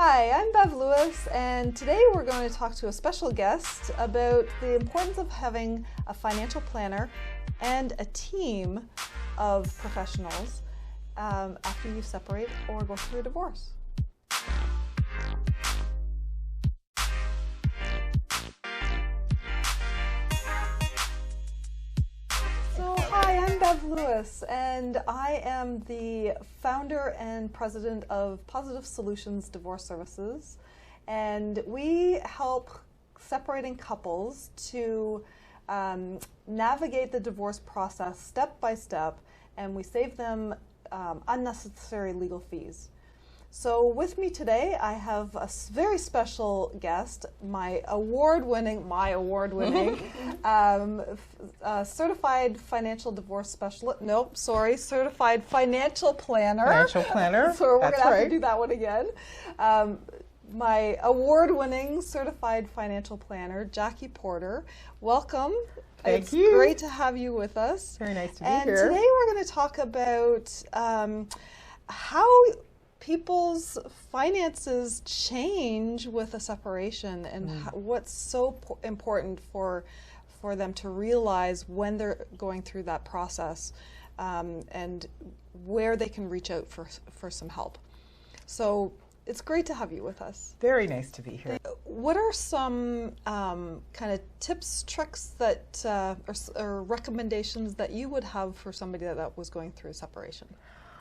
Hi, I'm Bev Lewis, and today we're going to talk to a special guest about the importance of having a financial planner and a team of professionals after you separate or go through a divorce. Hi, I'm Bev Lewis, and I am the founder and president of Positive Solutions Divorce Services, and we help separating couples to navigate the divorce process step by step, and we save them unnecessary legal fees. So with me today, I have a very special guest, my award-winning certified financial divorce specialist. Nope, sorry, certified financial planner. Financial planner. So we're going to have to do that one again. My award-winning certified financial planner, Jackie Porter. Welcome. Thank you. It's great to have you with us. Very nice to be here. And today we're going to talk about how people's finances change with a separation, and what's so important for them to realize when they're going through that process, and where they can reach out for some help. So it's great to have you with us. Very nice to be here. What are some kind of tips, tricks that or recommendations that you would have for somebody that was going through a separation?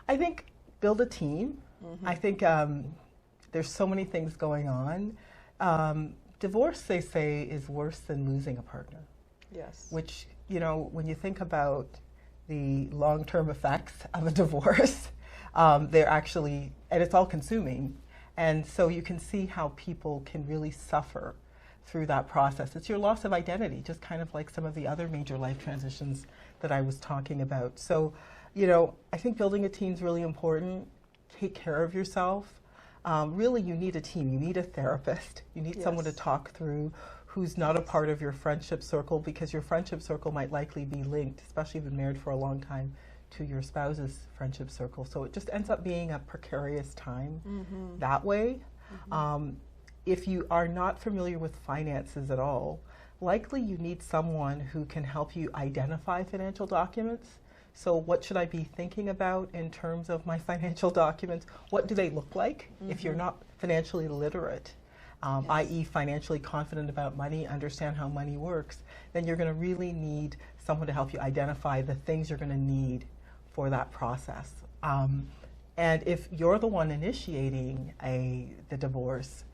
I think build a team. I think there's so many things going on. Divorce, they say, is worse than losing a partner. Yes. Which, you know, when you think about the long-term effects of a divorce, they're actually, and it's all consuming. And so you can see how people can really suffer through that process. It's your loss of identity, just kind of like some of the other major life transitions that I was talking about. So, you know, I think building a team is really important. Take care of yourself. Really, you need a team. You need a therapist. You need someone to talk through who's not a part of your friendship circle, because your friendship circle might likely be linked, especially if you've been married for a long time, to your spouse's friendship circle. So it just ends up being a precarious time that way. If you are not familiar with finances at all, likely you need someone who can help you identify financial documents. So what should I be thinking about in terms of my financial documents? What do they look like? If you're not financially literate, i.e. financially confident about money, understand how money works, then you're going to really need someone to help you identify the things you're going to need for that process. And if you're the one initiating the divorce,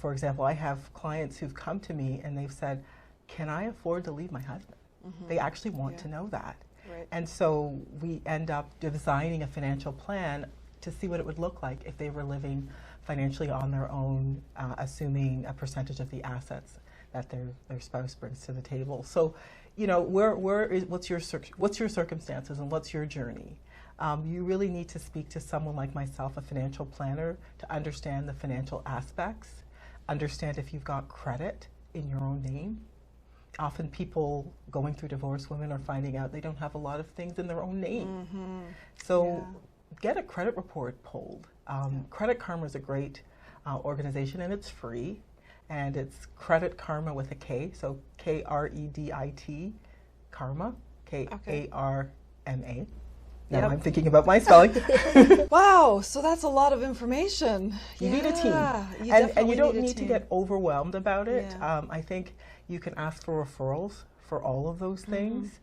for example, I have clients who've come to me and they've said, can I afford to leave my husband? They actually want to know that. Right. And so we end up designing a financial plan to see what it would look like if they were living financially on their own, assuming a percentage of the assets that their spouse brings to the table. So, you know, what's your circumstances and what's your journey? You really need to speak to someone like myself, a financial planner, to understand the financial aspects, understand if you've got credit in your own name. Often people going through divorce, women are finding out they don't have a lot of things in their own name. So get a credit report pulled. Credit Karma is a great organization, and it's free. And it's Credit Karma with a K, so K-R-E-D-I-T, Karma, K-A-R-M-A. Now I'm thinking about my spelling. Wow, so that's a lot of information. You need a team. And you don't need to get overwhelmed about it. I think you can ask for referrals for all of those things.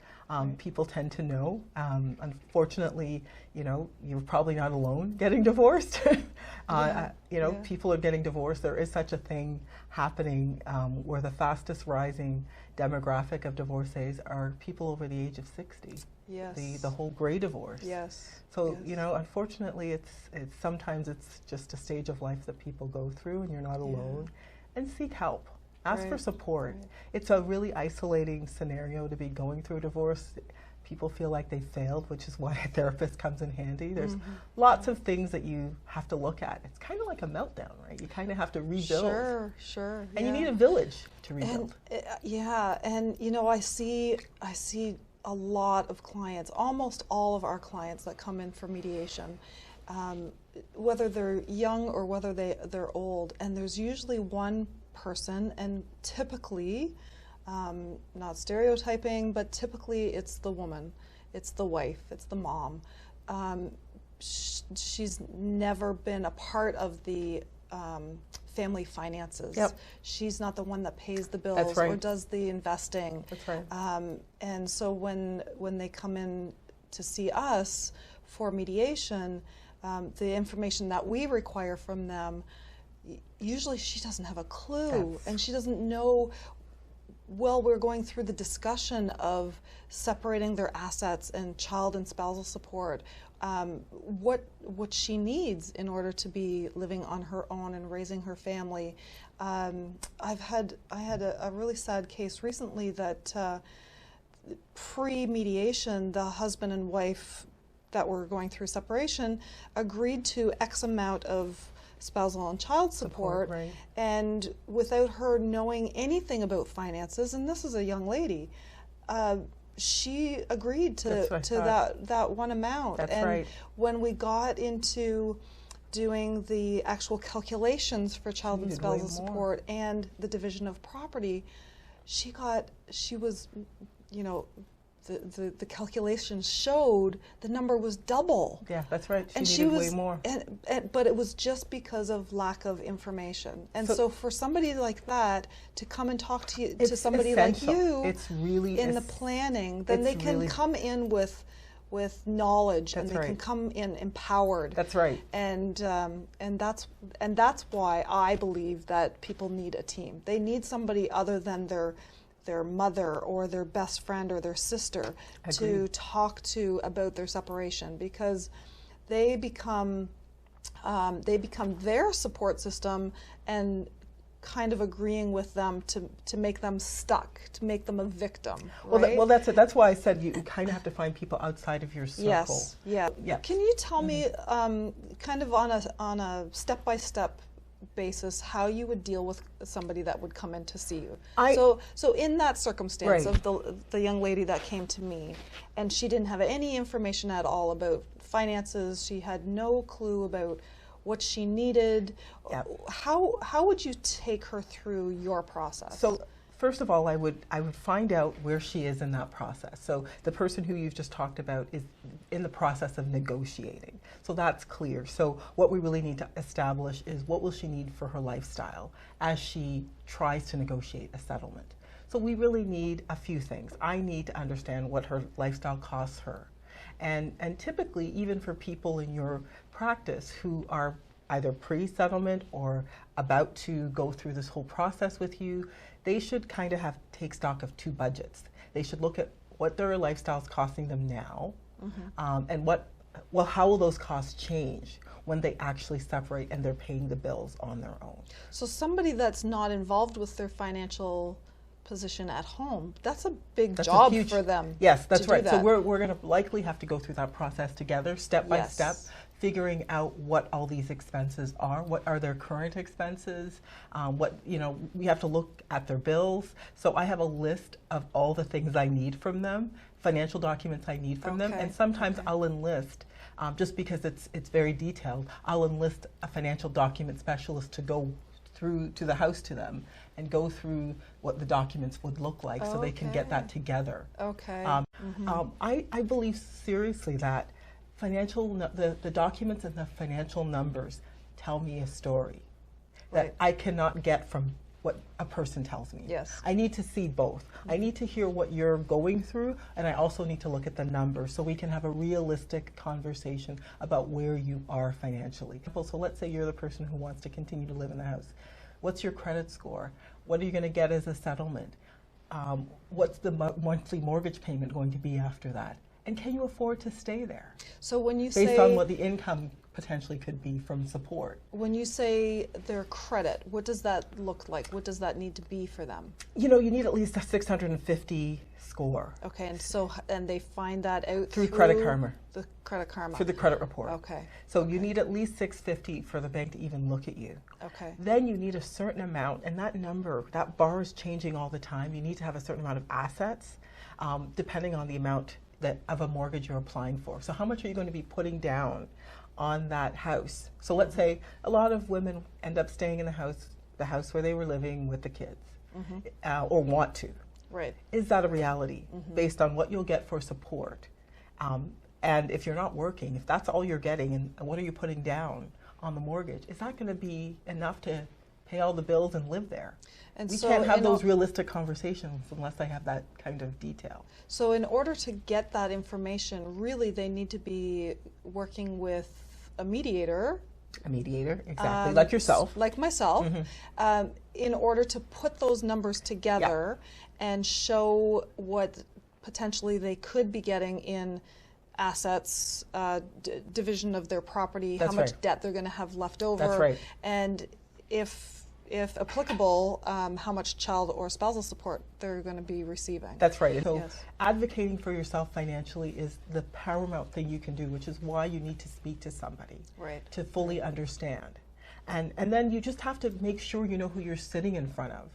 People tend to know. Unfortunately, you know, you're probably not alone getting divorced. You know, people are getting divorced. There is such a thing happening where the fastest rising demographic of divorcees are people over the age of 60. Yes. The whole gray divorce. Yes. So, you know, unfortunately, it's sometimes it's just a stage of life that people go through, and you're not alone. And seek help. Ask for support. It's a really isolating scenario to be going through a divorce. People feel like they failed, which is why a therapist comes in handy. There's lots of things that you have to look at. It's kind of like a meltdown, right? You kind of have to rebuild. Sure. And you need a village to rebuild. And you know, I see a lot of clients, almost all of our clients that come in for mediation, whether they're young or whether they're old, and there's usually one person, and typically, not stereotyping, but typically it's the woman, it's the wife, it's the mom. She's never been a part of the family finances. Yep. She's not the one that pays the bills. That's right. Or does the investing. That's right. And so when they come in to see us for mediation, the information that we require from them, usually she doesn't have a clue, and she doesn't know. Well, we're going through the discussion of separating their assets and child and spousal support, what she needs in order to be living on her own and raising her family. I had a really sad case recently that pre-mediation, the husband and wife that were going through separation agreed to X amount of spousal and child support, right. And without her knowing anything about finances, and this is a young lady, she agreed to that one amount. That's and right. when we got into doing the actual calculations for child and spousal support and the division of property, she was, you know, the calculations showed the number was double. Yeah, that's right. She needed way more. But it was just because of lack of information. And so for somebody like that to come and talk to you, to somebody essential. Like you, it's really in the planning, then they can come in with knowledge, and they can come in empowered. That's right. And that's why I believe that people need a team. They need somebody other than their mother or their best friend or their sister to talk to about their separation, because they become their support system and kind of agreeing with them to make them stuck, to make them a victim. Right? Well, that's it. That's why I said you kind of have to find people outside of your circle. Yes. Yeah. Can you tell me, kind of on a step-by-step basis, how you would deal with somebody that would come in to see you? So in that circumstance of the young lady that came to me, and she didn't have any information at all about finances, she had no clue about what she needed. Yep. How would you take her through your process? So first of all, I would find out where she is in that process. So the person who you've just talked about is in the process of negotiating. So that's clear. So what we really need to establish is what will she need for her lifestyle as she tries to negotiate a settlement. So we really need a few things. I need to understand what her lifestyle costs her. And typically, even for people in your practice who are either pre-settlement or about to go through this whole process with you, they should kind of take stock of two budgets. They should look at what their lifestyle's costing them now, and how will those costs change when they actually separate and they're paying the bills on their own. So somebody that's not involved with their financial position at home, that's a big job for them. Yes, that's right. So we're going to likely have to go through that process together, step by step, figuring out what all these expenses are, what are their current expenses, we have to look at their bills. So I have a list of all the things I need from them, financial documents I need from them, and sometimes I'll enlist, just because it's very detailed, I'll enlist a financial document specialist to go through to the house to them and go through what the documents would look like so they can get that together. I believe seriously that the documents and the financial numbers tell me a story that I cannot get from what a person tells me. Yes. I need to see both. I need to hear what you're going through, and I also need to look at the numbers so we can have a realistic conversation about where you are financially. So let's say you're the person who wants to continue to live in the house. What's your credit score? What are you going to get as a settlement? What's the monthly mortgage payment going to be after that? And can you afford to stay there? So when you based on what the income potentially could be from support. When you say their credit, what does that look like? What does that need to be for them? You need at least a 650 score. Okay, and they find that out through Credit Karma. The Credit Karma. Through the credit report. Okay. So you need at least 650 for the bank to even look at you. Okay. Then you need a certain amount, and that number, that bar is changing all the time. You need to have a certain amount of assets, depending on the amount of a mortgage you're applying for. So how much are you going to be putting down on that house. So let's say a lot of women end up staying in the house where they were living with the kids, or want to. Right. Is that a reality based on what you'll get for support? And if you're not working, if that's all you're getting, and what are you putting down on the mortgage? Is that going to be enough to pay all the bills and live there? And we so can't have those realistic conversations unless I have that kind of detail. So in order to get that information, really they need to be working with a mediator. A mediator, exactly, like yourself. Like myself, in order to put those numbers together and show what potentially they could be getting in assets, division of their property, That's how much right. debt they're going to have left over, That's right. and if applicable, how much child or spousal support they're going to be receiving. That's right. So Yes. advocating for yourself financially is the paramount thing you can do, which is why you need to speak to somebody Right. to fully understand. And then you just have to make sure you know who you're sitting in front of.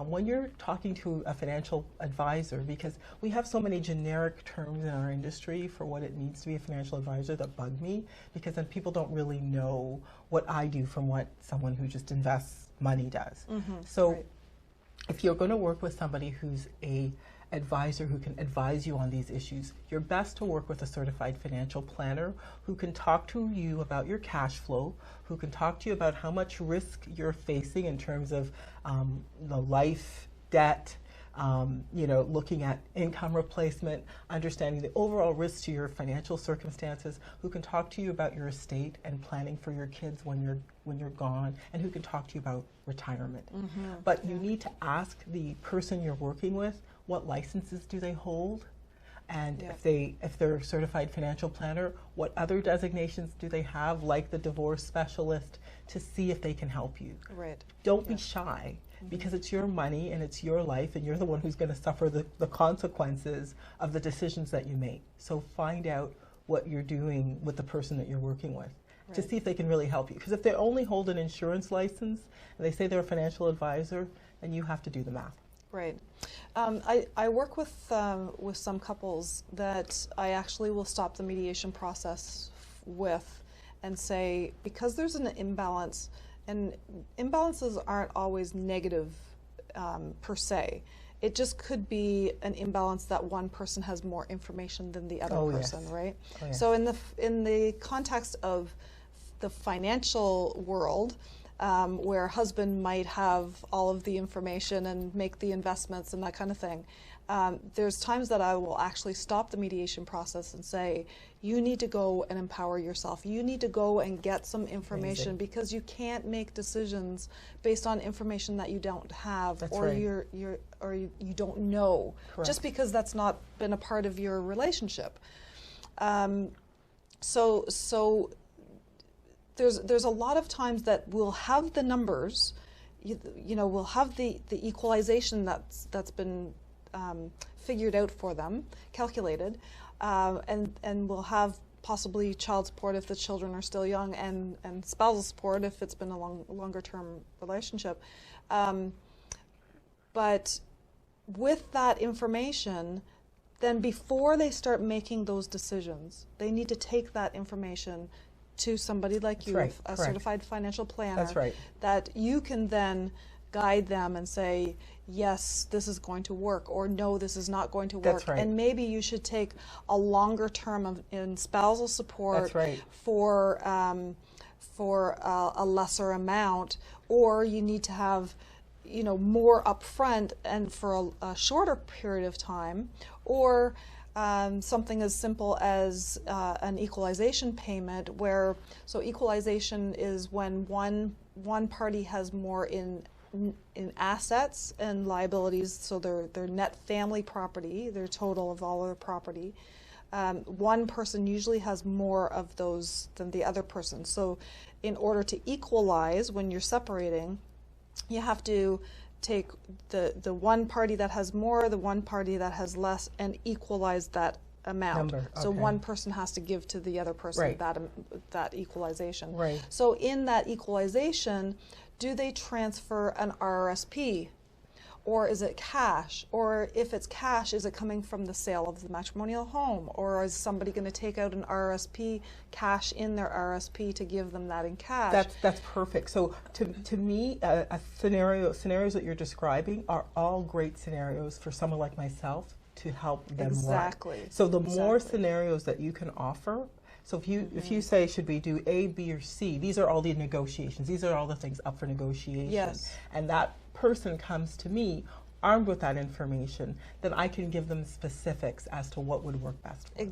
When you're talking to a financial advisor, because we have so many generic terms in our industry for what it means to be a financial advisor that bug me, because then people don't really know what I do from what someone who just invests money does. So Right. if you're going to work with somebody who's a advisor who can advise you on these issues, you're best to work with a certified financial planner who can talk to you about your cash flow, who can talk to you about how much risk you're facing in terms of the life, debt, looking at income replacement, understanding the overall risk to your financial circumstances, who can talk to you about your estate and planning for your kids when you're gone, and who can talk to you about retirement. But you need to ask the person you're working with, what licenses do they hold? And if they're a certified financial planner, what other designations do they have, like the divorce specialist, to see if they can help you. Right. Don't be shy, because it's your money and it's your life, and you're the one who's going to suffer the consequences of the decisions that you make. So find out what you're doing with the person that you're working with to see if they can really help you. Because if they only hold an insurance license and they say they're a financial advisor, then you have to do the math. Right. I work with some couples that I actually will stop the mediation process with and say, because there's an imbalance, and imbalances aren't always negative per se. It just could be an imbalance that one person has more information than the other person, right? Oh, yes. So in the context of the financial world, where husband might have all of the information and make the investments and that kind of thing, there's times that I will actually stop the mediation process and say, you need to go and empower yourself. You need to go and get some information, because you can't make decisions based on information that you don't have. That's or right. you don't know. Correct. Just because that's not been a part of your relationship. So there's a lot of times that we'll have the numbers, we'll have the equalization that's been figured out for them, calculated, and we'll have possibly child support if the children are still young, and spousal support if it's been a longer term relationship. But with that information, then before they start making those decisions, they need to take that information to somebody like you, a certified financial planner, that you can then guide them and say, yes, this is going to work, or no, this is not going to work. And maybe you should take a longer term in spousal support for a lesser amount, or you need to have more upfront and for a shorter period of time, or something as simple as an equalization payment, so equalization is when one party has more in assets and liabilities, so their net family property, their total of all their property. One person usually has more of those than the other person. So in order to equalize when you're separating, you have to take the one party that has more, the one party that has less, and equalize that amount. So one person has to give to the other person that equalization. So in that equalization, do they transfer an RRSP, Or is it cash? Or if it's cash, is it coming from the sale of the matrimonial home? Or is somebody going to take out an RSP, cash in their RSP to give them that in cash? That's perfect. So to me, scenarios that you're describing are all great scenarios for someone like myself to help them Exactly. run. So the more scenarios that you can offer, so if you say, should we do A, B, or C, these are all the negotiations. These are all the things up for negotiation. Yes. And that person comes to me armed with that information, then I can give them specifics as to what would work best for them.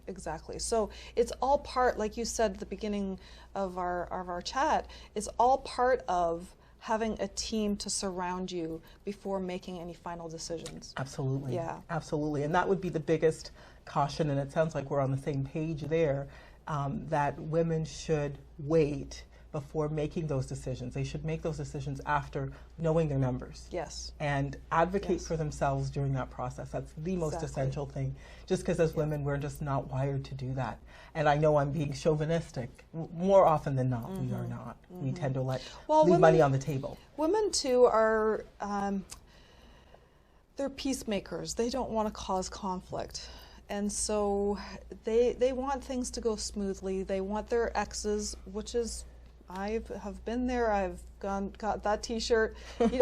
Exactly. So it's all part, like you said at the beginning of our chat, it's all part of having a team to surround you before making any final decisions. Absolutely. Yeah. Absolutely. And that would be the biggest caution, and it sounds like we're on the same page there, that women should wait before making those decisions. They should make those decisions after knowing their numbers. Yes. And advocate for themselves during that process. That's the most essential thing. Just because as women, we're just not wired to do that. And I know I'm being chauvinistic. More often than not, we are not. We tend to leave money on the table. Women, too, are, they're peacemakers. They don't want to cause conflict. And so they want things to go smoothly. They want their exes, which is, I have been there. I've got that T-shirt. It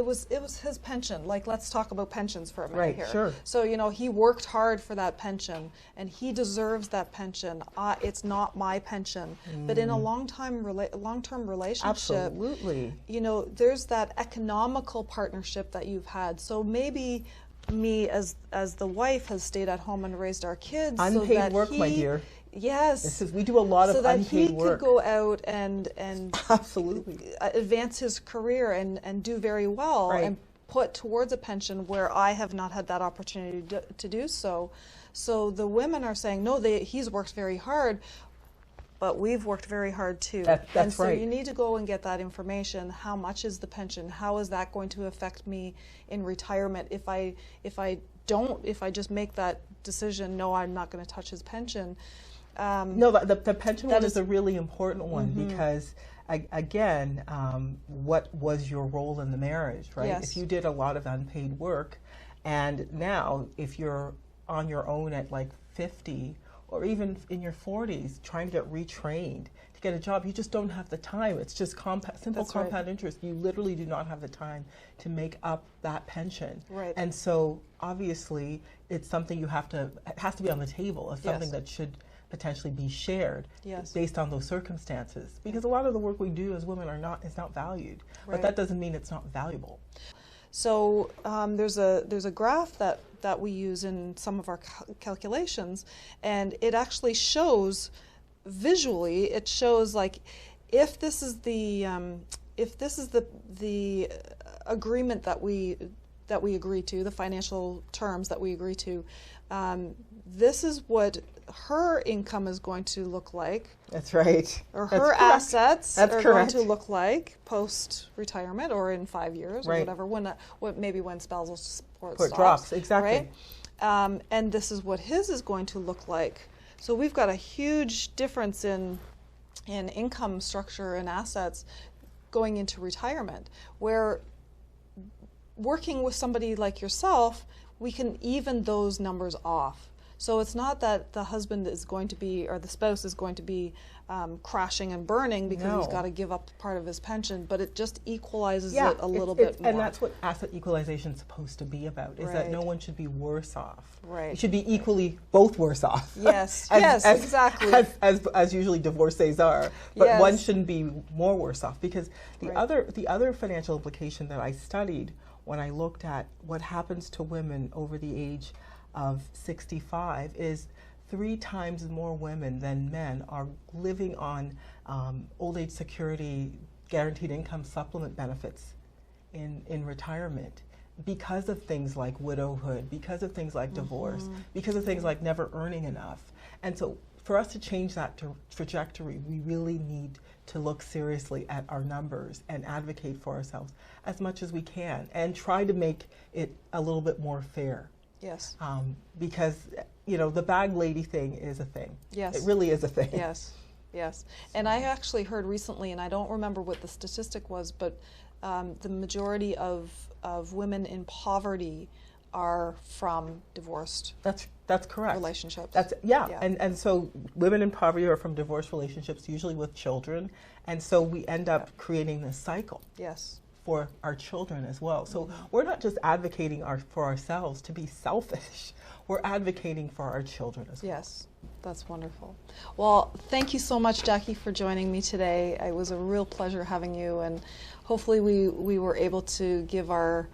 was his pension. Like, let's talk about pensions for a minute here. Sure. So he worked hard for that pension, and he deserves that pension. It's not my pension. But in a long-term relationship, absolutely, there's that economical partnership that you've had. So maybe me as the wife has stayed at home and raised our kids. Unpaid so that work, my dear. Yes. We do a lot of unpaid work. So that he could go out and absolutely advance his career and do very well and put towards a pension where I have not had that opportunity to do so. So the women are saying, no, he's worked very hard, but we've worked very hard too. That's so right. You need to go and get that information. How much is the pension? How is that going to affect me in retirement if I just make that decision? No, I'm not going to touch his pension. No, the pension one is a really important one because, again, what was your role in the marriage, right? Yes. If you did a lot of unpaid work, and now if you're on your own at like 50 or even in your 40s trying to get retrained to get a job, you just don't have the time. It's just simple compound interest. You literally do not have the time to make up that pension. Right. And so obviously it's something it has to be on the table as something that should potentially be shared based on those circumstances, because a lot of the work we do as women is not valued, but that doesn't mean it's not valuable. So there's a graph that we use in some of our calculations, and it actually shows visually. It shows like if this is the agreement that we agree to, the financial terms that we agree to. This is what her income is going to look like. That's right. Or her assets are correct. going to look like post-retirement or in 5 years or whatever, maybe when spousal support drops. Exactly. Right? And this is what his is going to look like. So we've got a huge difference in income structure and assets going into retirement, where working with somebody like yourself, we can even those numbers off. So it's not that the husband is going to be, or the spouse is going to be crashing and burning because he's got to give up part of his pension, but it just equalizes it a little bit more. And that's what asset equalization is supposed to be about, is that no one should be worse off. Right. You should be equally both worse off. Yes, exactly. As usually divorcees are, but one shouldn't be more worse off, because the other financial implication that I studied when I looked at what happens to women over the age of 65 is 3 times more women than men are living on old age security guaranteed income supplement benefits in retirement, because of things like widowhood, because of things like divorce, because of things like never earning enough. And so for us to change that trajectory, we really need to look seriously at our numbers and advocate for ourselves as much as we can and try to make it a little bit more fair. Yes. Because, the bag lady thing is a thing. Yes. It really is a thing. Yes. Yes. And I actually heard recently, and I don't remember what the statistic was, but the majority of women in poverty are from divorced That's correct. relationships. Yeah. And so women in poverty are from divorced relationships, usually with children, and so we end up creating this cycle. Yes. For our children as well. So we're not just advocating for ourselves to be selfish, we're advocating for our children as well. Yes, that's wonderful. Well, thank you so much, Jackie, for joining me today. It was a real pleasure having you, and hopefully we were able to give our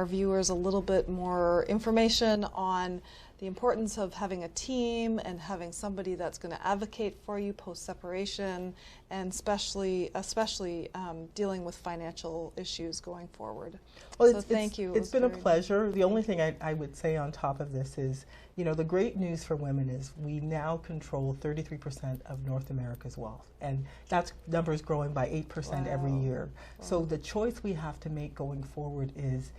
viewers a little bit more information on the importance of having a team and having somebody that's going to advocate for you post-separation, and especially dealing with financial issues going forward. Well, so thank you. It's been a pleasure. The only thing I would say on top of this is, you know, the great news for women is we now control 33% of North America's wealth, and that number is growing by 8% every year. Wow. So the choice we have to make going forward is,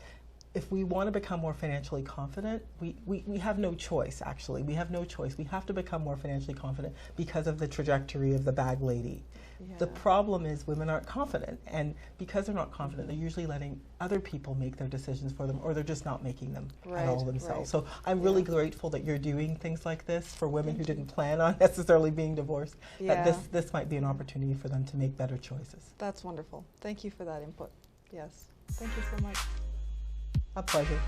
if we want to become more financially confident, we have no choice, actually. We have no choice. We have to become more financially confident because of the trajectory of the bag lady. Yeah. The problem is women aren't confident, and because they're not confident, they're usually letting other people make their decisions for them, or they're just not making them at all themselves. Right. So I'm really grateful that you're doing things like this for women who didn't plan on necessarily being divorced, that this might be an opportunity for them to make better choices. That's wonderful. Thank you for that input. Yes. Thank you so much. A pleasure.